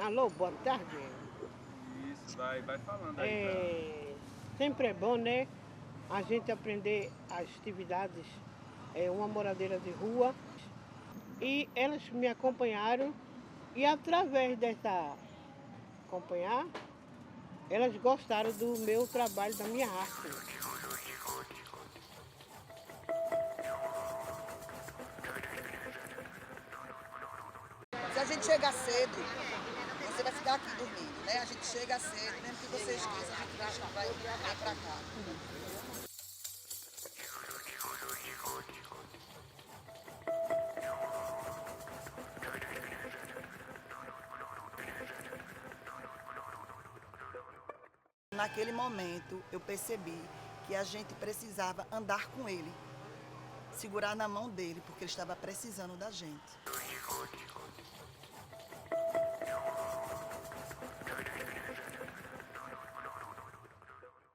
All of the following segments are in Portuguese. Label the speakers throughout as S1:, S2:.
S1: Alô, boa tarde.
S2: Isso, vai falando aí.
S1: Sempre é bom, né? A gente aprender as atividades, uma moradeira de rua. E elas me acompanharam e através dessa acompanhar, elas gostaram do meu trabalho, da minha arte.
S3: Se a gente chegar cedo, você vai ficar aqui dormindo, né? A gente chega cedo, mesmo que você esqueça, a gente vai pra cá. Naquele momento, eu percebi que a gente precisava andar com ele, segurar na mão dele, porque ele estava precisando da gente.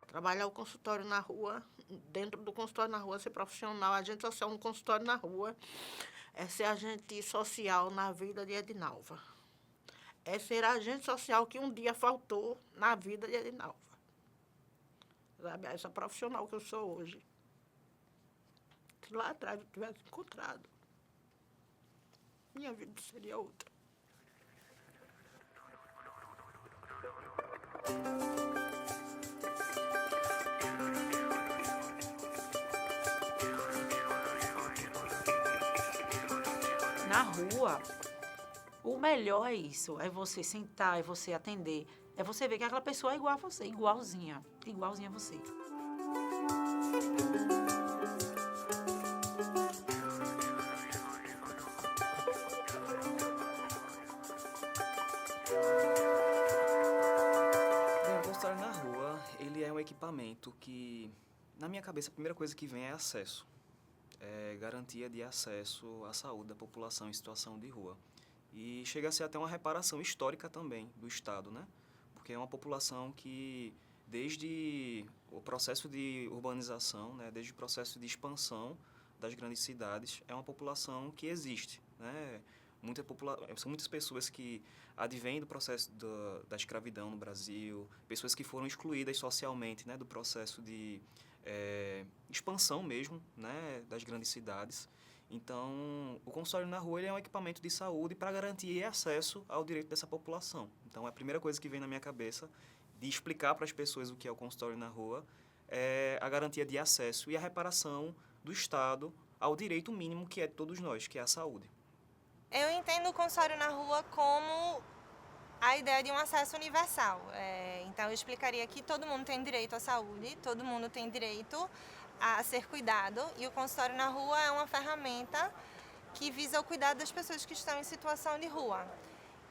S4: Trabalhar o consultório na rua, dentro do consultório na rua, ser profissional, agente social no consultório na rua, é ser agente social na vida de Edinalva. É ser agente social que um dia faltou na vida de Edinalva. Sabe, essa profissional que eu sou hoje. Se lá atrás eu tivesse encontrado, minha vida seria outra.
S5: Na rua, o melhor é isso, é você sentar, é você atender, é você ver que aquela pessoa é igual a você, igualzinha a você.
S6: Bem, o consultório na rua, ele é um equipamento que, na minha cabeça, a primeira coisa que vem é acesso. É garantia de acesso à saúde da população em situação de rua. E chega a ser até uma reparação histórica também do Estado, né? Porque é uma população que, desde o processo de urbanização, né, desde o processo de expansão das grandes cidades, é uma população que existe, né? São muitas pessoas que advêm do processo da escravidão no Brasil, pessoas que foram excluídas socialmente, né, do processo de expansão mesmo, né, das grandes cidades. Então, o consultório na rua ele é um equipamento de saúde para garantir acesso ao direito dessa população. Então, a primeira coisa que vem na minha cabeça de explicar para as pessoas o que é o consultório na rua é a garantia de acesso e a reparação do Estado ao direito mínimo que é de todos nós, que é a saúde.
S7: Eu entendo o consultório na rua como a ideia de um acesso universal. Então, eu explicaria que todo mundo tem direito à saúde, todo mundo tem direito a ser cuidado, e o consultório na rua é uma ferramenta que visa o cuidado das pessoas que estão em situação de rua.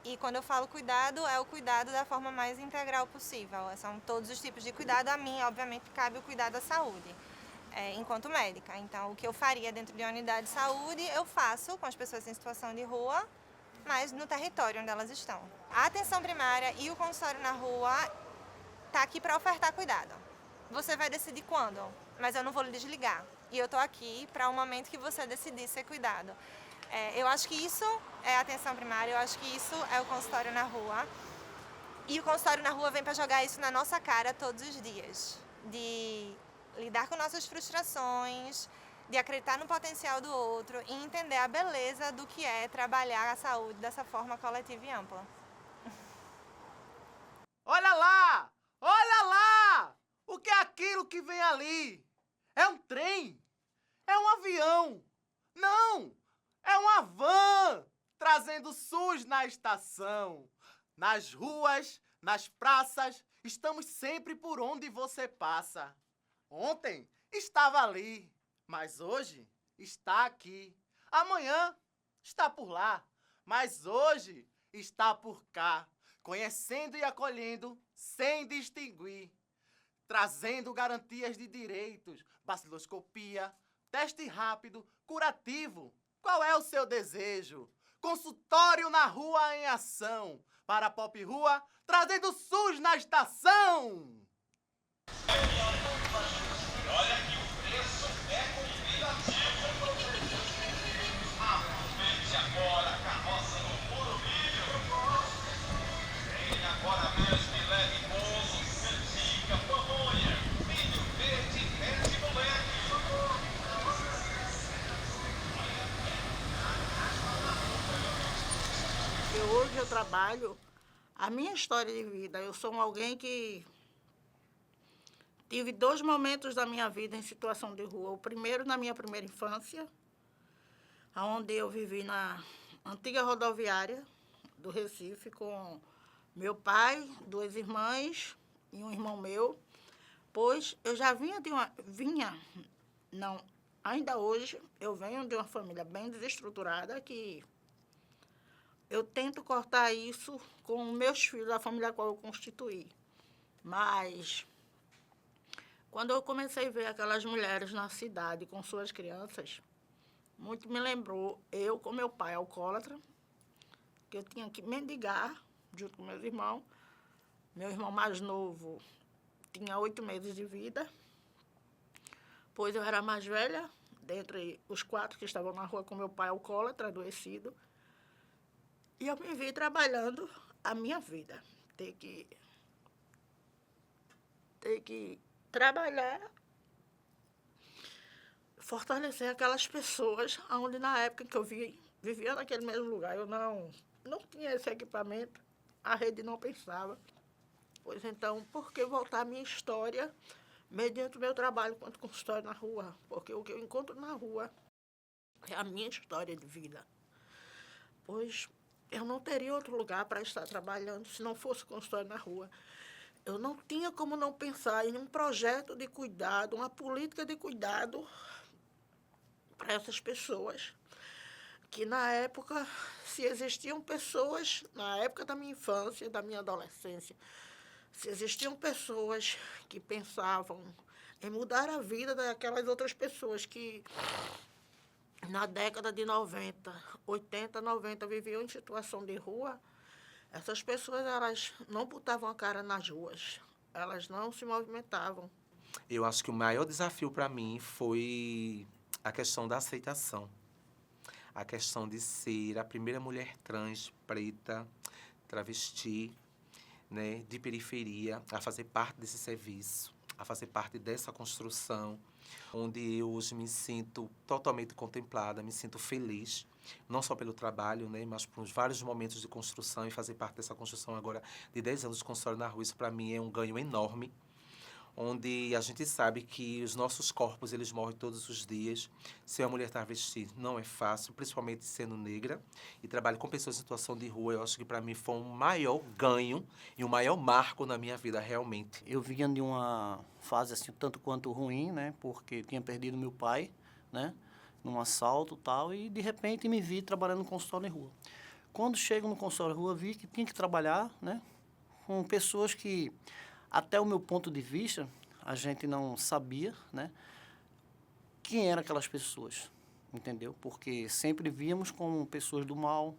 S7: E quando eu falo cuidado, é o cuidado da forma mais integral possível. São todos os tipos de cuidado. A mim, obviamente, cabe o cuidado à saúde, enquanto médica. Então, o que eu faria dentro de uma unidade de saúde, eu faço com as pessoas em situação de rua, mas no território onde elas estão. A atenção primária e o consultório na rua tá aqui para ofertar cuidado. Você vai decidir quando, mas eu não vou lhe desligar. E eu tô aqui para o momento que você decidir ser cuidado. Eu acho que isso é a atenção primária, eu acho que isso é o consultório na rua. E o consultório na rua vem para jogar isso na nossa cara todos os dias. De lidar com nossas frustrações, de acreditar no potencial do outro e entender a beleza do que é trabalhar a saúde dessa forma coletiva e ampla.
S8: Olha lá! Olha lá! O que é aquilo que vem ali? É um trem? É um avião? Não! É uma van trazendo SUS na estação. Nas ruas, nas praças, estamos sempre por onde você passa. Ontem estava ali, mas hoje está aqui. Amanhã está por lá, mas hoje está por cá. Conhecendo e acolhendo sem distinguir. Trazendo garantias de direitos, baciloscopia, teste rápido, curativo. Qual é o seu desejo? Consultório na rua em ação. Para a Pop Rua, trazendo SUS na estação. Olha que o preço é convidativo. Aproveite agora a carroça no Puro Vídeo.
S4: Hoje eu trabalho a minha história de vida. Eu sou alguém que tive 2 momentos da minha vida em situação de rua. O primeiro na minha primeira infância, onde eu vivi na antiga rodoviária do Recife com meu pai, 2 irmãs e um irmão meu, pois eu já ainda hoje eu venho de uma família bem desestruturada que eu tento cortar isso com meus filhos, a família a qual eu constituí. Mas, quando eu comecei a ver aquelas mulheres na cidade com suas crianças, muito me lembrou eu com meu pai alcoólatra, que eu tinha que mendigar junto com meus irmãos. Meu irmão mais novo tinha 8 meses de vida, pois eu era a mais velha, dentre os 4 que estavam na rua com meu pai alcoólatra, adoecido. E eu me vi trabalhando a minha vida. Ter que trabalhar, fortalecer aquelas pessoas onde, na época que eu vivia naquele mesmo lugar, eu não tinha esse equipamento, a rede não pensava. Pois então, por que voltar a minha história mediante o meu trabalho quanto consultório na rua? Porque o que eu encontro na rua é a minha história de vida. Pois eu não teria outro lugar para estar trabalhando se não fosse consultório na rua. Eu não tinha como não pensar em um projeto de cuidado, uma política de cuidado para essas pessoas. Que na época, se existiam pessoas, na época da minha infância, da minha adolescência, se existiam pessoas que pensavam em mudar a vida daquelas outras pessoas que na década de 90, 80, 90, viviam em situação de rua, essas pessoas, elas não botavam a cara nas ruas, elas não se movimentavam.
S9: Eu acho que o maior desafio para mim foi a questão da aceitação. A questão de ser a primeira mulher trans, preta, travesti, né, de periferia, a fazer parte desse serviço, a fazer parte dessa construção, onde eu hoje me sinto totalmente contemplada, me sinto feliz, não só pelo trabalho, né, mas por vários momentos de construção e fazer parte dessa construção agora de 10 anos de consultório na rua. Isso para mim é um ganho enorme, onde a gente sabe que os nossos corpos, eles morrem todos os dias. Ser uma mulher travesti não é fácil, principalmente sendo negra, e trabalho com pessoas em situação de rua. Eu acho que para mim foi um maior ganho e um maior marco na minha vida, realmente.
S10: Eu vinha de uma fase assim, tanto quanto ruim, né, porque tinha perdido meu pai, né, num assalto e tal, e de repente me vi trabalhando no consultório em rua. Quando chego no consultório em rua, vi que tinha que trabalhar, né, com pessoas que, até o meu ponto de vista, a gente não sabia, né, quem eram aquelas pessoas, entendeu? Porque sempre víamos como pessoas do mal,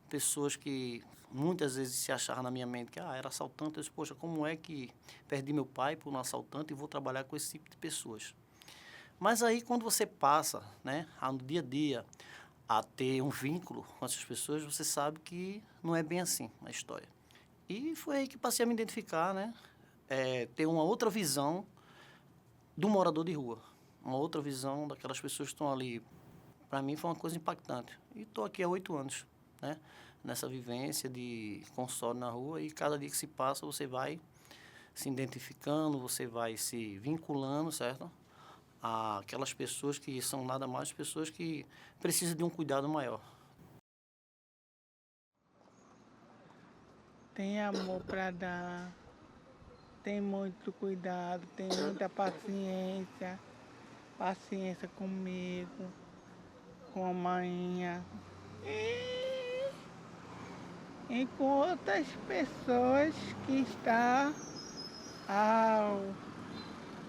S10: pessoas que muitas vezes se achavam na minha mente que era assaltante. Eu disse, poxa, como é que perdi meu pai por um assaltante e vou trabalhar com esse tipo de pessoas? Mas aí, quando você passa, né, no dia a dia, a ter um vínculo com essas pessoas, você sabe que não é bem assim a história. E foi aí que passei a me identificar, né? Ter uma outra visão do morador de rua, uma outra visão daquelas pessoas que estão ali. Para mim foi uma coisa impactante. E estou aqui há 8 anos, né, nessa vivência de consultório na rua, e cada dia que se passa você vai se identificando, você vai se vinculando, certo? Aquelas pessoas que são nada mais pessoas que precisam de um cuidado maior.
S1: Tem amor para dar, tem muito cuidado, tem muita paciência comigo, com a manhã e com outras pessoas que estão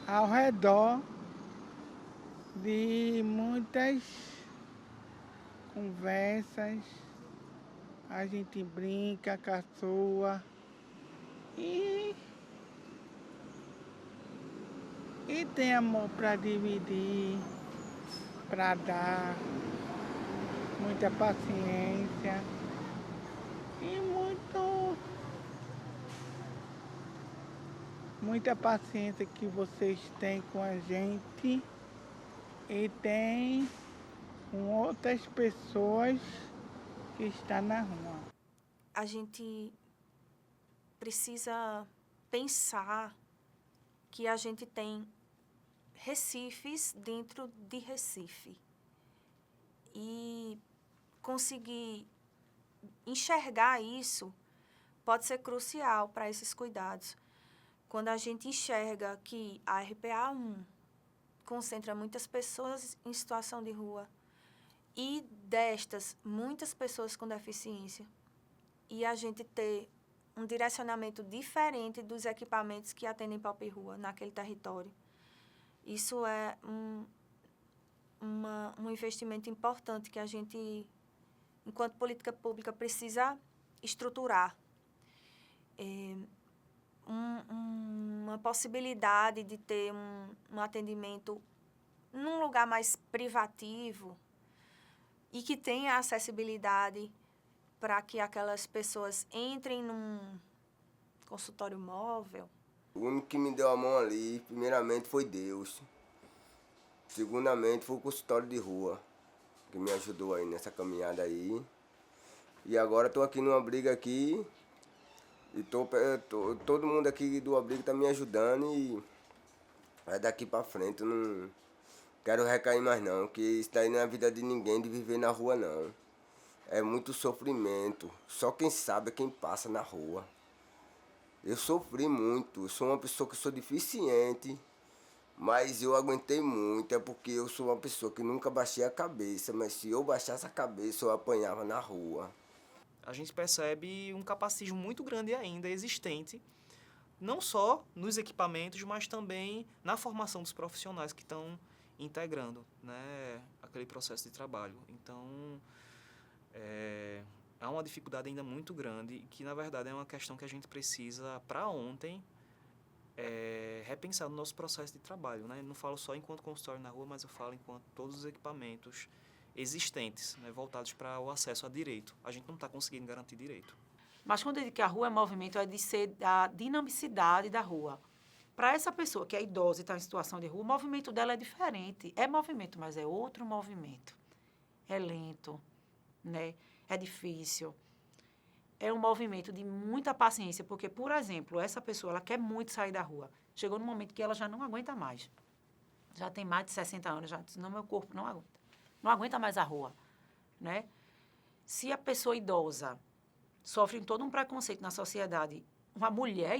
S1: ao redor de muitas conversas. A gente brinca, caçoa e tem amor para dividir, para dar, muita paciência e
S11: muita paciência que vocês têm com a gente e tem com outras pessoas que estão na rua.
S12: A gente precisa pensar que a gente tem Recifes dentro de Recife. E conseguir enxergar isso pode ser crucial para esses cuidados. Quando a gente enxerga que a RPA1 concentra muitas pessoas em situação de rua e destas, muitas pessoas com deficiência, e a gente ter um direcionamento diferente dos equipamentos que atendem Pauper Rua naquele território, isso é um investimento importante que a gente, enquanto política pública, precisa estruturar. Uma possibilidade de ter um atendimento num lugar mais privativo e que tenha acessibilidade para que aquelas pessoas entrem num consultório móvel.
S13: O único que me deu a mão ali, primeiramente, foi Deus. Segundamente, foi o consultório de rua, que me ajudou aí nessa caminhada aí. E agora estou aqui numa briga aqui, e todo mundo aqui do abrigo está me ajudando e é daqui para frente. Eu não quero recair mais não, que isso daí não é a vida de ninguém de viver na rua não. É muito sofrimento, só quem sabe é quem passa na rua. Eu sofri muito, eu sou uma pessoa que sou deficiente, mas eu aguentei muito, é porque eu sou uma pessoa que nunca baixei a cabeça, mas se eu baixasse a cabeça eu apanhava na rua.
S6: A gente percebe um capacitismo muito grande ainda existente, não só nos equipamentos, mas também na formação dos profissionais que estão integrando, né, aquele processo de trabalho. Então, há uma dificuldade ainda muito grande, que na verdade é uma questão que a gente precisa, para ontem, repensar no nosso processo de trabalho, né? Não falo só enquanto consultório na rua, mas eu falo enquanto todos os equipamentos existentes, né, voltados para o acesso a direito. A gente não está conseguindo garantir direito.
S5: Mas quando eu digo que a rua é movimento, é de ser a dinamicidade da rua. Para essa pessoa que é idosa e está em situação de rua, o movimento dela é diferente. É movimento, mas é outro movimento. É lento, né? É difícil. É um movimento de muita paciência, porque, por exemplo, essa pessoa ela quer muito sair da rua. Chegou num momento que ela já não aguenta mais. Já tem mais de 60 anos, já disse, não, meu corpo não aguenta. Não aguenta mais a rua, né? Se a pessoa idosa sofre todo um preconceito na sociedade, uma mulher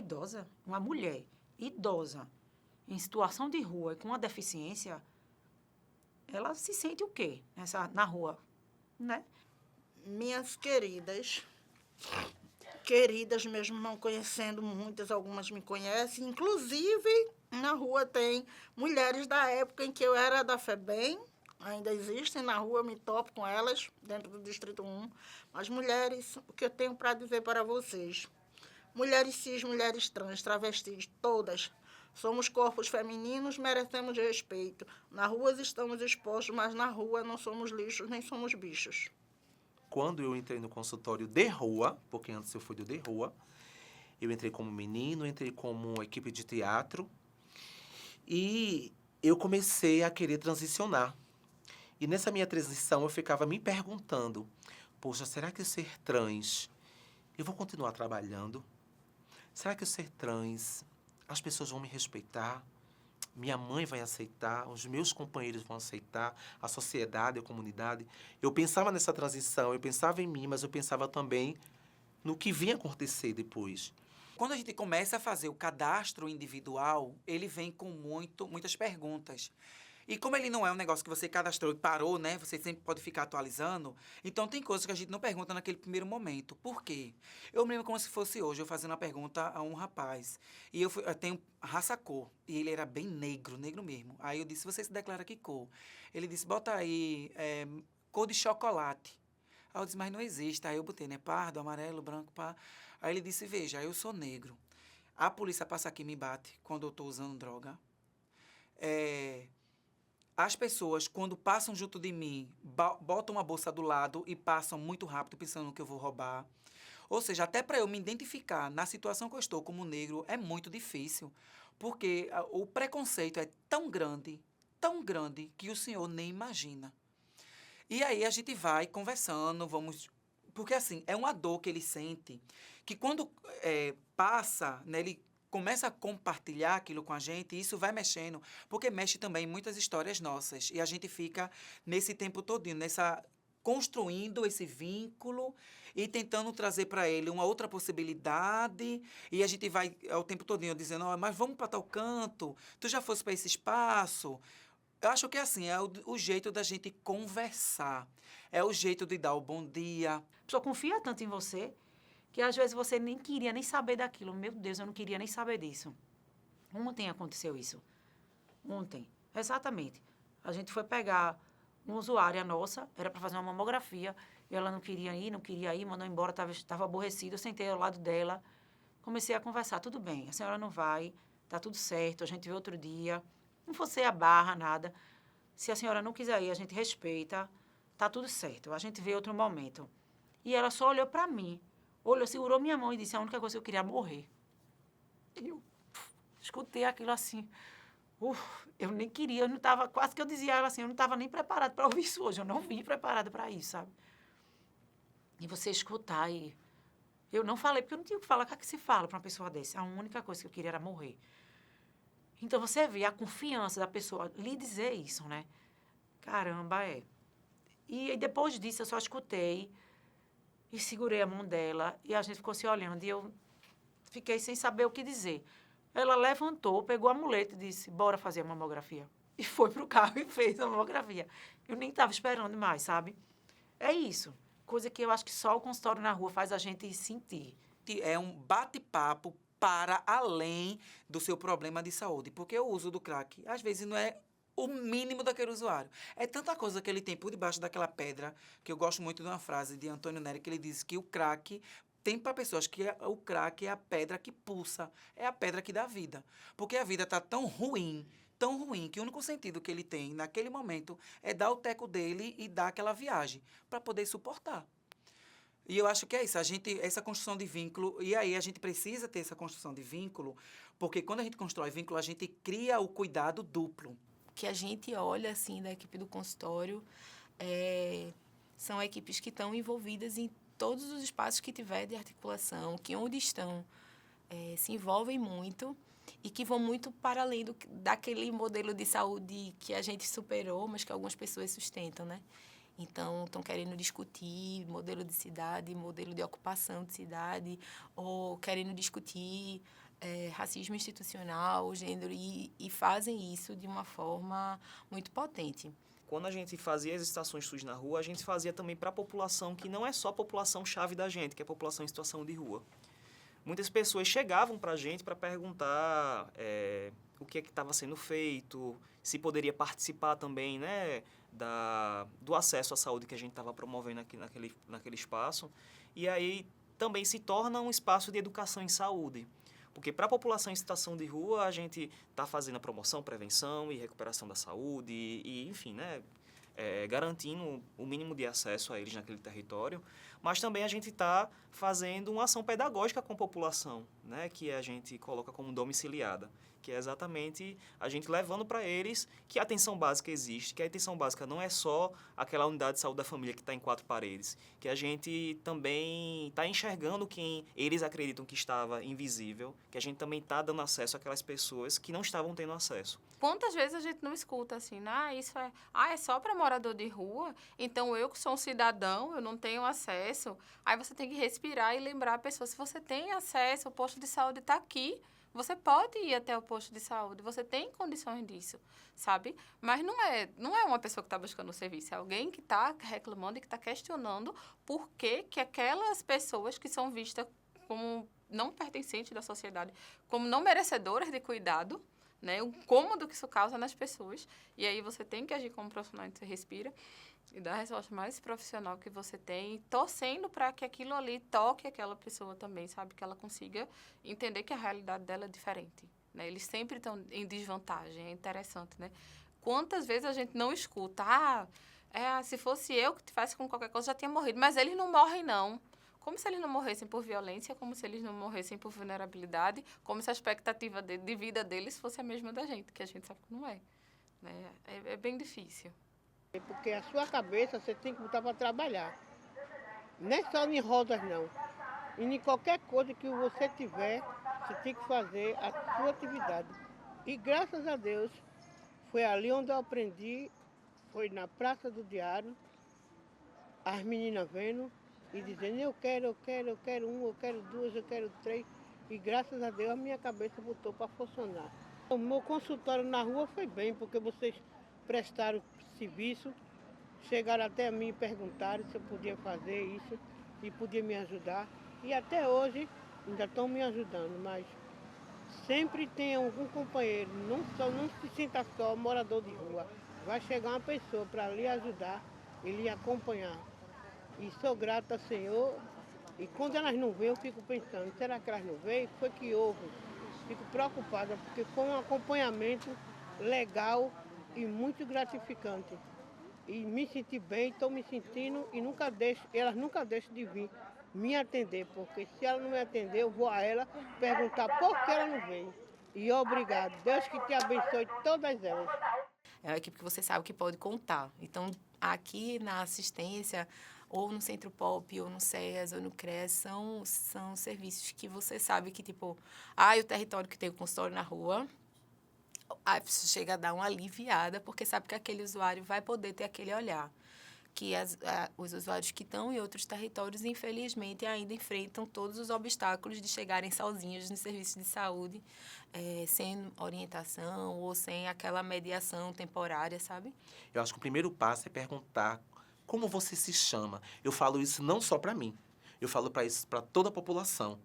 S5: idosa, em situação de rua e com uma deficiência, ela se sente o quê na rua, né?
S4: Minhas queridas mesmo não conhecendo muitas, algumas me conhecem, inclusive na rua tem mulheres da época em que eu era da FEBEM, ainda existem na rua, me topo com elas, dentro do Distrito 1. Mas mulheres, o que eu tenho para dizer para vocês, mulheres cis, mulheres trans, travestis, todas, somos corpos femininos, merecemos respeito. Na rua estamos expostos, mas na rua não somos lixos, nem somos bichos.
S9: Quando eu entrei no consultório de rua, porque antes eu fui do de rua, eu entrei como menino, entrei como equipe de teatro e eu comecei a querer transicionar. E nessa minha transição eu ficava me perguntando, poxa, será que eu ser trans, eu vou continuar trabalhando? Será que eu ser trans, as pessoas vão me respeitar? Minha mãe vai aceitar, os meus companheiros vão aceitar, a sociedade, a comunidade. Eu pensava nessa transição, eu pensava em mim, mas eu pensava também no que vinha acontecer depois.
S14: Quando a gente começa a fazer o cadastro individual, ele vem com muitas perguntas. E como ele não é um negócio que você cadastrou e parou, né? Você sempre pode ficar atualizando. Então, tem coisas que a gente não pergunta naquele primeiro momento. Por quê? Eu me lembro como se fosse hoje, eu fazendo uma pergunta a um rapaz. E eu tenho raça cor. E ele era bem negro, negro mesmo. Aí eu disse, você se declara que cor? Ele disse, bota aí cor de chocolate. Aí eu disse, mas não existe. Aí eu botei, né? Pardo, amarelo, branco, pá. Aí ele disse, veja, eu sou negro. A polícia passa aqui e me bate quando eu estou usando droga. As pessoas, quando passam junto de mim, botam uma bolsa do lado e passam muito rápido pensando que eu vou roubar. Ou seja, até para eu me identificar na situação que eu estou como negro é muito difícil, porque o preconceito é tão grande que o senhor nem imagina. E aí a gente vai conversando, porque assim, é uma dor que ele sente, que quando passa, né, ele começa a compartilhar aquilo com a gente, e isso vai mexendo, porque mexe também em muitas histórias nossas. E a gente fica nesse tempo todinho, construindo esse vínculo e tentando trazer para ele uma outra possibilidade. E a gente vai o tempo todinho dizendo, mas vamos para tal canto, tu já fosse para esse espaço. Eu acho que assim, é o jeito da gente conversar, é o jeito de dar o bom dia.
S5: A pessoa confia tanto em você que às vezes você nem queria nem saber daquilo. Meu Deus, eu não queria nem saber disso. Ontem aconteceu isso. Ontem, exatamente. A gente foi pegar uma usuária nossa, era para fazer uma mamografia, e ela não queria ir, mandou embora, estava aborrecida. Eu sentei ao lado dela, comecei a conversar. Tudo bem, a senhora não vai, tá tudo certo, a gente vê outro dia. Não fosse a barra, nada. Se a senhora não quiser ir, a gente respeita, tá tudo certo, a gente vê outro momento. E ela só olhou para mim, segurou minha mão e disse, a única coisa que eu queria era morrer. E eu escutei aquilo assim. Eu nem queria, eu não estava, quase que eu dizia a ela assim, eu não estava nem preparada para ouvir isso hoje, eu não vim preparada para isso, sabe? E você escutar e... Eu não falei, porque eu não tinha o que falar, o que é que se fala para uma pessoa dessa? A única coisa que eu queria era morrer. Então, você vê a confiança da pessoa lhe dizer isso, né? Caramba, E depois disso, eu só escutei e segurei a mão dela e a gente ficou se olhando e eu fiquei sem saber o que dizer. Ela levantou, pegou a muleta e disse, bora fazer a mamografia. E foi pro carro e fez a mamografia. Eu nem estava esperando mais, sabe? É isso. Coisa que eu acho que só o consultório na rua faz a gente sentir.
S14: É um bate-papo para além do seu problema de saúde. Porque o uso do crack, às vezes, não é o mínimo daquele usuário. É tanta coisa que ele tem por debaixo daquela pedra, que eu gosto muito de uma frase de Antônio Nery, que ele diz que o crack tem para pessoas que o crack é a pedra que pulsa, é a pedra que dá vida. Porque a vida está tão ruim, que o único sentido que ele tem naquele momento é dar o teco dele e dar aquela viagem para poder suportar. E eu acho que é isso, essa construção de vínculo, e aí a gente precisa ter essa construção de vínculo, porque quando a gente constrói vínculo, a gente cria o cuidado duplo.
S12: Que a gente olha, assim, da equipe do consultório, são equipes que estão envolvidas em todos os espaços que tiver de articulação, que onde estão, se envolvem muito e que vão muito para além daquele modelo de saúde que a gente superou, mas que algumas pessoas sustentam, né? Então, estão querendo discutir modelo de cidade, modelo de ocupação de cidade, ou querendo discutir racismo institucional, gênero, e fazem isso de uma forma muito potente.
S6: Quando a gente fazia as estações SUS na rua, a gente fazia também para a população que não é só a população-chave da gente, que é a população em situação de rua. Muitas pessoas chegavam para a gente para perguntar o que é que estava sendo feito, se poderia participar também, né, do acesso à saúde que a gente estava promovendo aqui naquele espaço. E aí também se torna um espaço de educação em saúde. Porque para a população em situação de rua, a gente está fazendo a promoção, prevenção e recuperação da saúde e enfim, né, garantindo o mínimo de acesso a eles naquele território. Mas também a gente está fazendo uma ação pedagógica com a população, né, que a gente coloca como domiciliada, que é exatamente a gente levando para eles que a atenção básica existe, que a atenção básica não é só aquela unidade de saúde da família que está em 4 paredes, que a gente também está enxergando quem eles acreditam que estava invisível, que a gente também está dando acesso àquelas pessoas que não estavam tendo acesso.
S15: Quantas vezes a gente não escuta assim, isso é só para morador de rua, então eu que sou um cidadão, eu não tenho acesso. Aí você tem que respirar e lembrar a pessoa, se você tem acesso, o posto de saúde está aqui, você pode ir até o posto de saúde, você tem condições disso, sabe? Mas não é uma pessoa que está buscando o serviço, é alguém que está reclamando e que está questionando por que aquelas pessoas que são vistas como não pertencentes da sociedade, como não merecedoras de cuidado, né? O incômodo que isso causa nas pessoas. E aí você tem que agir como profissional, você respira e dar a resposta mais profissional que você tem, torcendo para que aquilo ali toque aquela pessoa também, sabe? Que ela consiga entender que a realidade dela é diferente, né? Eles sempre estão em desvantagem, é interessante, né? Quantas vezes a gente não escuta, se fosse eu que tivesse com qualquer coisa, já tinha morrido. Mas eles não morrem, não. como se eles não morressem por violência, como se eles não morressem por vulnerabilidade, como se a expectativa de vida deles fosse a mesma da gente, que a gente sabe que não é. Né? É bem difícil.
S1: Porque a sua cabeça você tem que botar para trabalhar. Não é só em rodas, não. E em qualquer coisa que você tiver, você tem que fazer a sua atividade. E graças a Deus, foi ali onde eu aprendi, foi na Praça do Diário, as meninas vendo e dizendo, eu quero um, eu quero duas, eu quero três. E graças a Deus a minha cabeça botou para funcionar. O meu consultório na rua foi bem, porque vocês prestaram serviço, chegaram até a mim e perguntaram se eu podia fazer isso e podia me ajudar. E até hoje ainda estão me ajudando, mas sempre tem algum companheiro, não se sinta só morador de rua. Vai chegar uma pessoa para lhe ajudar e lhe acompanhar. E sou grata ao Senhor. E quando elas não vêm, eu fico pensando, será que elas não vêm? Foi que houve. Fico preocupada, porque foi um acompanhamento legal e muito gratificante. E me senti bem, estou me sentindo e elas nunca deixam de vir me atender, porque se ela não me atender, eu vou a ela perguntar por que ela não vem. E obrigado. Deus que te abençoe todas elas.
S16: É uma equipe que você sabe que pode contar. Então, aqui na assistência, ou no Centro Pop, ou no SEAS, ou no CREAS, são serviços que você sabe que, tipo, o território que tem o consultório na rua, a pessoa chega a dar uma aliviada, porque sabe que aquele usuário vai poder ter aquele olhar. Que os usuários que estão em outros territórios, infelizmente, ainda enfrentam todos os obstáculos de chegarem sozinhos no serviço de saúde, sem orientação ou sem aquela mediação temporária, sabe?
S9: Eu acho que o primeiro passo é perguntar como você se chama. Eu falo isso não só para mim, eu falo para isso para toda a população.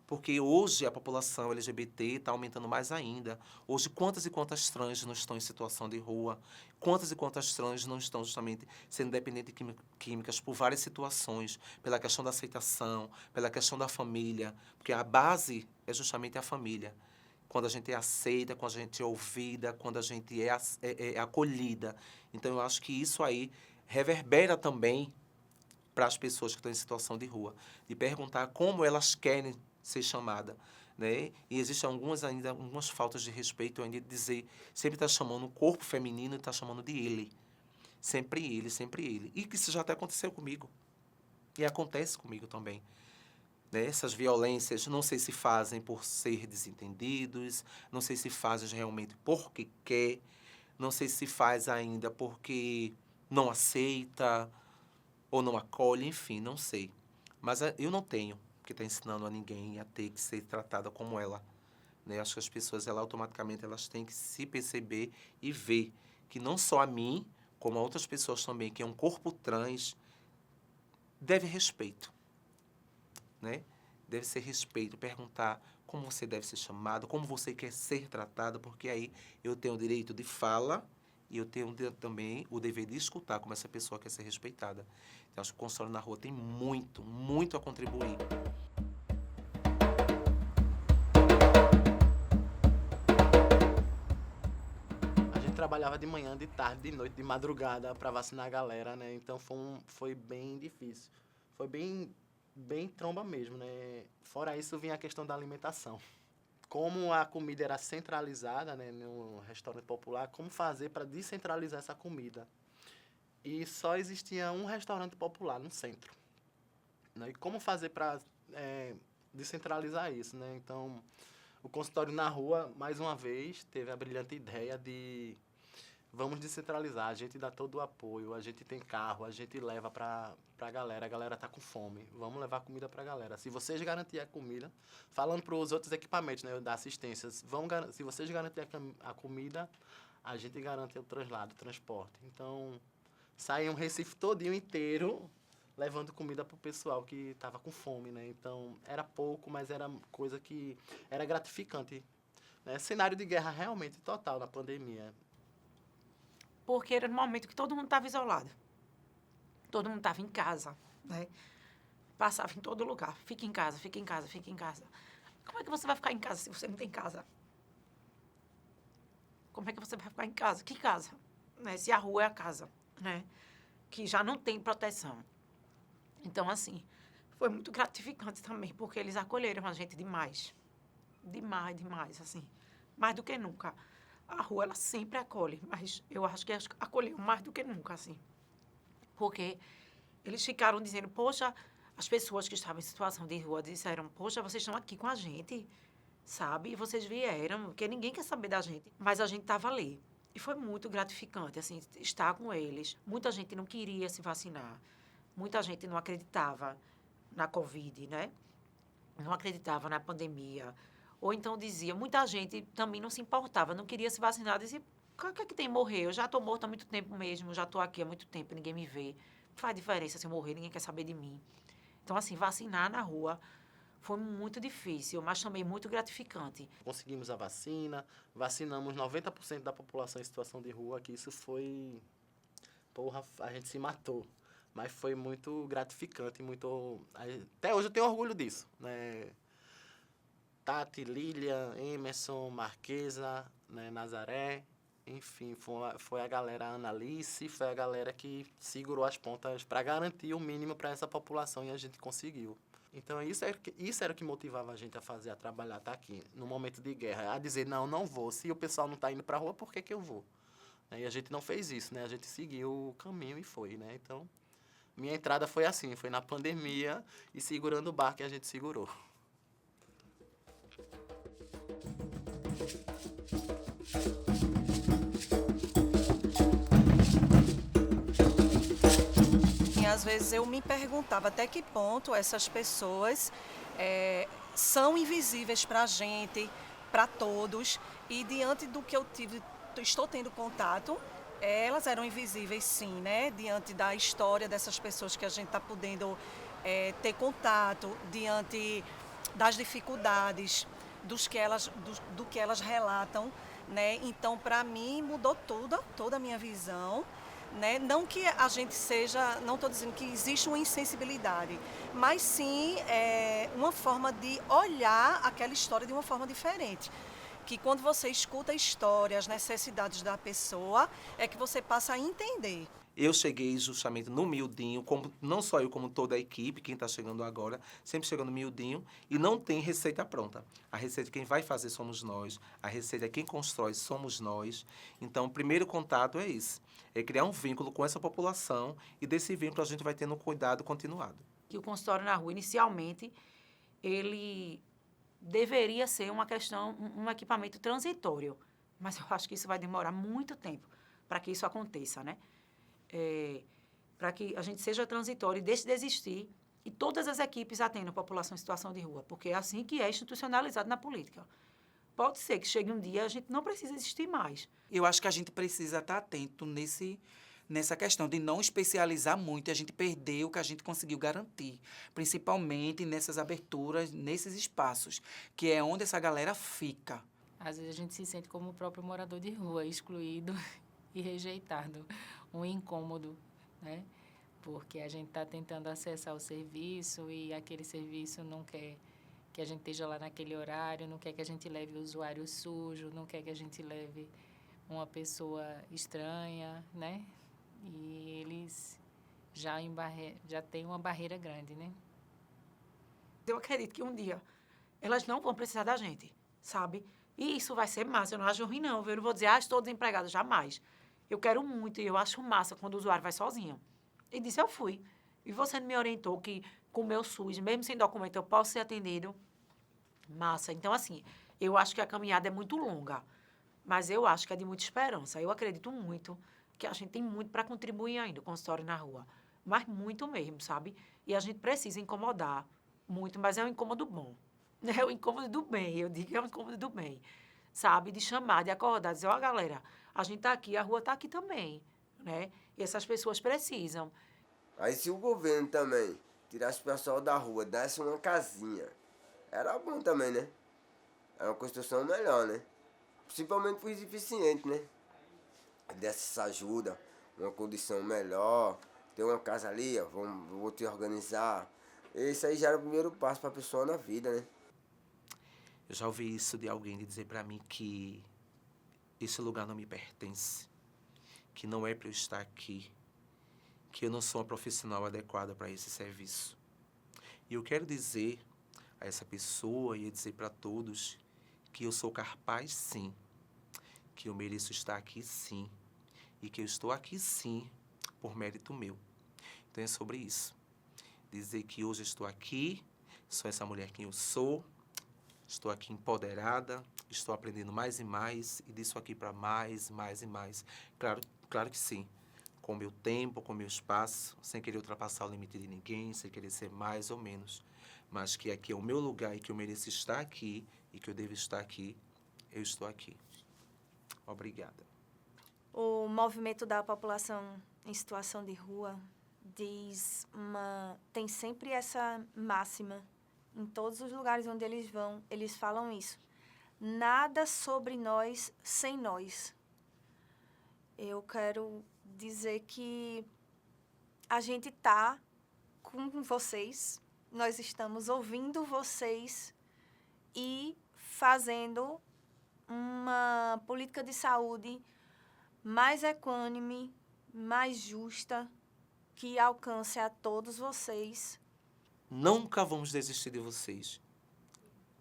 S9: Porque hoje a população LGBT está aumentando mais ainda. Hoje, quantas e quantas trans não estão em situação de rua? Quantas e quantas trans não estão justamente sendo dependentes de químicas por várias situações, pela questão da aceitação, pela questão da família, porque a base é justamente a família. Quando a gente é aceita, quando a gente é ouvida, quando a gente é acolhida. Então, eu acho que isso aí reverbera também para as pessoas que estão em situação de rua, de perguntar como elas querem ser chamada, né? E existem algumas faltas de respeito ainda de dizer, sempre está chamando o corpo feminino e está chamando de ele. Sempre ele, sempre ele. E que isso já até aconteceu comigo. E acontece comigo também. Né? Essas violências, não sei se fazem por ser desentendidos, não sei se fazem realmente porque quer, não sei se faz ainda porque não aceita ou não acolhe, enfim, não sei. Mas eu não tenho que está ensinando a ninguém a ter que ser tratada como ela. Né? Acho que as pessoas, automaticamente, elas têm que se perceber e ver que não só a mim, como a outras pessoas também, que é um corpo trans, deve respeito. Né? Deve ser respeito, perguntar como você deve ser chamado, como você quer ser tratado, porque aí eu tenho o direito de fala e eu tenho também o dever de escutar como essa pessoa quer ser respeitada. Então, acho que o consultório na rua tem muito, muito a contribuir.
S8: A gente trabalhava de manhã, de tarde, de noite, de madrugada para vacinar a galera, né? Então foi bem difícil. Foi bem tromba mesmo, né? Fora isso, vinha a questão da alimentação. Como a comida era centralizada, né, no restaurante popular, como fazer para descentralizar essa comida? E só existia um restaurante popular no centro. Né? E como fazer para descentralizar isso? Né? Então, o consultório na rua, mais uma vez, teve a brilhante ideia de vamos descentralizar, a gente dá todo o apoio, a gente tem carro, a gente leva para a galera está com fome, vamos levar comida para a galera. Se vocês garantirem a comida, falando para os outros equipamentos, né, da assistência, se vocês garantirem a comida, a gente garante o traslado, o transporte. Então, saiu um Recife todinho inteiro levando comida para o pessoal que estava com fome, né? Então, era pouco, mas era coisa que era gratificante. Né? Cenário de guerra realmente total na pandemia.
S5: Porque era no momento que todo mundo estava isolado. Todo mundo estava em casa, né? Passava em todo lugar. Fica em casa, fica em casa, fica em casa. Como é que você vai ficar em casa se você não tem casa? Como é que você vai ficar em casa? Que casa? Né? Se a rua é a casa, né? Que já não tem proteção. Então, assim, Foi muito gratificante também, porque eles acolheram a gente demais. Demais, demais, assim. Mais do que nunca. A rua, ela sempre acolhe, mas eu acho que acolheu mais do que nunca, assim. Porque eles ficaram dizendo, poxa, as pessoas que estavam em situação de rua disseram, poxa, vocês estão aqui com a gente, sabe? E vocês vieram, porque ninguém quer saber da gente, mas a gente estava ali. E foi muito gratificante, assim, estar com eles. Muita gente não queria se vacinar. Muita gente não acreditava na Covid, né? Não acreditava na pandemia. Ou então dizia, muita gente também não se importava, não queria se vacinar, dizia, o que é que tem morrer? Eu já estou morto há muito tempo mesmo, já estou aqui há muito tempo, ninguém me vê. Não faz diferença se eu morrer, ninguém quer saber de mim. Então, assim, vacinar na rua foi muito difícil, mas também muito gratificante.
S10: Conseguimos a vacina, vacinamos 90% da população em situação de rua, que isso foi... Porra, a gente se matou. Mas foi muito gratificante, muito... Até hoje eu tenho orgulho disso, né? Tati, Lília, Emerson, Marquesa, né, Nazaré, enfim, foi a galera, a Analice, foi a galera que segurou as pontas para garantir o mínimo para essa população e a gente conseguiu. Então, isso era o que motivava a gente a fazer, a trabalhar, tá aqui, no momento de guerra, a dizer, não vou. Se o pessoal não está indo para a rua, por que eu vou? E a gente não fez isso, né? A gente seguiu o caminho e foi, né? Então, minha entrada foi assim, foi na pandemia e segurando o barco que a gente segurou.
S3: E às vezes eu me perguntava até que ponto essas pessoas são invisíveis para a gente, para todos, e diante do que estou tendo contato, elas eram invisíveis sim, né? Diante da história dessas pessoas que a gente está podendo ter contato, diante das dificuldades, do que elas relatam, né? Então, para mim, mudou toda a minha visão, né? Não que a gente seja, não estou dizendo que existe uma insensibilidade, mas sim uma forma de olhar aquela história de uma forma diferente. Que quando você escuta a história, as necessidades da pessoa, é que você passa a entender.
S9: Eu cheguei justamente no miudinho, como, não só eu, como toda a equipe, quem está chegando agora, sempre chegando no miudinho, e não tem receita pronta. A receita quem vai fazer somos nós, a receita quem constrói somos nós. Então, o primeiro contato é esse, é criar um vínculo com essa população, e desse vínculo a gente vai tendo um cuidado continuado.
S5: Que o consultório na rua, inicialmente, ele deveria ser um equipamento transitório, mas eu acho que isso vai demorar muito tempo para que isso aconteça, né? Para que a gente seja transitório e deixe de existir e todas as equipes atendam a população em situação de rua, porque é assim que é institucionalizado na política. Pode ser que chegue um dia a gente não precisa existir mais.
S14: Eu acho que a gente precisa estar atento nessa questão de não especializar muito e a gente perder o que a gente conseguiu garantir, principalmente nessas aberturas, nesses espaços, que é onde essa galera fica.
S15: Às vezes a gente se sente como o próprio morador de rua, excluído e rejeitado, um incômodo, né? Porque a gente está tentando acessar o serviço e aquele serviço não quer que a gente esteja lá naquele horário, não quer que a gente leve o usuário sujo, não quer que a gente leve uma pessoa estranha, né? E eles já têm uma barreira grande, né?
S5: Eu acredito que um dia elas não vão precisar da gente, sabe? E isso vai ser massa. Eu não acho ruim, não. Eu não vou dizer, estou desempregada, jamais. Eu quero muito e eu acho massa quando o usuário vai sozinho. E disse, eu fui. E você me orientou que com o meu SUS, mesmo sem documento, eu posso ser atendido. Massa. Então, assim, eu acho que a caminhada é muito longa, mas eu acho que é de muita esperança. Eu acredito muito que a gente tem muito para contribuir ainda com o consultório na rua. Mas muito mesmo, sabe? E a gente precisa incomodar muito, mas é um incômodo bom. É o incômodo do bem, eu digo que é um incômodo do bem. Sabe? De chamar, de acordar, dizer, ó, galera, a gente tá aqui, a rua tá aqui também, né? E essas pessoas precisam.
S13: Aí se o governo também tirasse o pessoal da rua, desse uma casinha, era bom também, né? Era uma construção melhor, né? Principalmente para os deficientes, né? Desse essa ajuda, uma condição melhor, ter uma casa ali, ó, vou te organizar. Esse aí já era o primeiro passo para a pessoa na vida, né?
S9: Eu já ouvi isso de alguém de dizer para mim que esse lugar não me pertence, que não é para eu estar aqui, que eu não sou uma profissional adequada para esse serviço. E eu quero dizer a essa pessoa e dizer para todos que eu sou capaz, sim, que eu mereço estar aqui, sim, e que eu estou aqui, sim, por mérito meu. Então é sobre isso. Dizer que hoje eu estou aqui, sou essa mulher que eu sou, estou aqui empoderada, estou aprendendo mais e mais, e disso aqui para mais, mais e mais. Claro que sim. Com o meu tempo, com o meu espaço, sem querer ultrapassar o limite de ninguém, sem querer ser mais ou menos. Mas que aqui é o meu lugar e que eu mereço estar aqui e que eu devo estar aqui, eu estou aqui. Obrigada.
S12: O movimento da população em situação de rua tem sempre essa máxima. Em todos os lugares onde eles vão, eles falam isso. Nada sobre nós sem nós. Eu quero dizer que a gente está com vocês, nós estamos ouvindo vocês e fazendo uma política de saúde mais equânime, mais justa, que alcance a todos vocês.
S9: Nunca vamos desistir de vocês.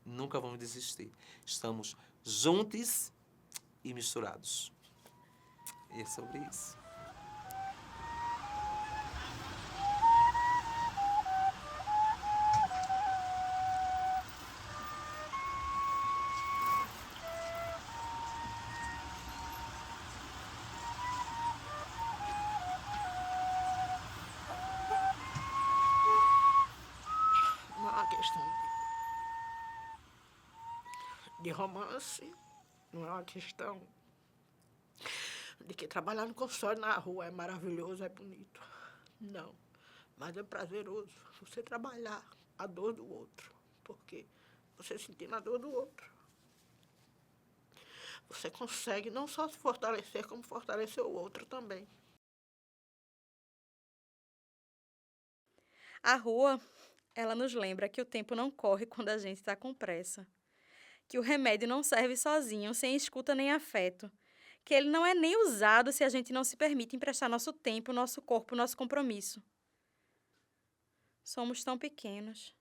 S9: Nunca vamos desistir. Estamos juntos e misturados. E é sobre isso.
S4: Não é uma questão de romance, não é uma questão de que trabalhar no consultório na rua é maravilhoso, é bonito. Não. Mas é prazeroso você trabalhar a dor do outro. Porque você sentindo a dor do outro, você consegue não só se fortalecer, como fortalecer o outro também.
S17: A rua, ela nos lembra que o tempo não corre quando a gente está com pressa. Que o remédio não serve sozinho, sem escuta nem afeto. Que ele não é nem usado se a gente não se permite emprestar nosso tempo, nosso corpo, nosso compromisso. Somos tão pequenos.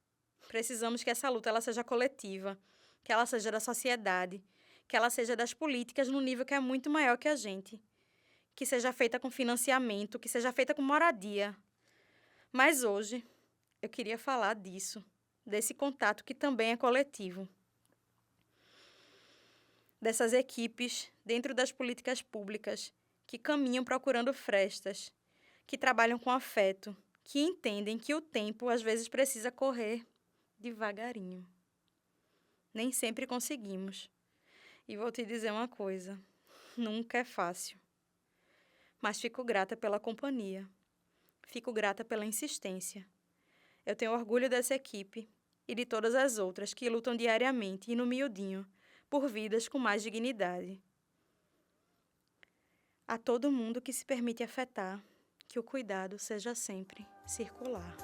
S17: Precisamos que essa luta ela seja coletiva, que ela seja da sociedade, que ela seja das políticas num nível que é muito maior que a gente. Que seja feita com financiamento, que seja feita com moradia. Mas hoje, eu queria falar disso, desse contato que também é coletivo. Dessas equipes dentro das políticas públicas que caminham procurando frestas, que trabalham com afeto, que entendem que o tempo às vezes precisa correr devagarinho. Nem sempre conseguimos. E vou te dizer uma coisa, nunca é fácil. Mas fico grata pela companhia, fico grata pela insistência. Eu tenho orgulho dessa equipe e de todas as outras que lutam diariamente e no miudinho por vidas com mais dignidade. A todo mundo que se permite afetar, que o cuidado seja sempre circular.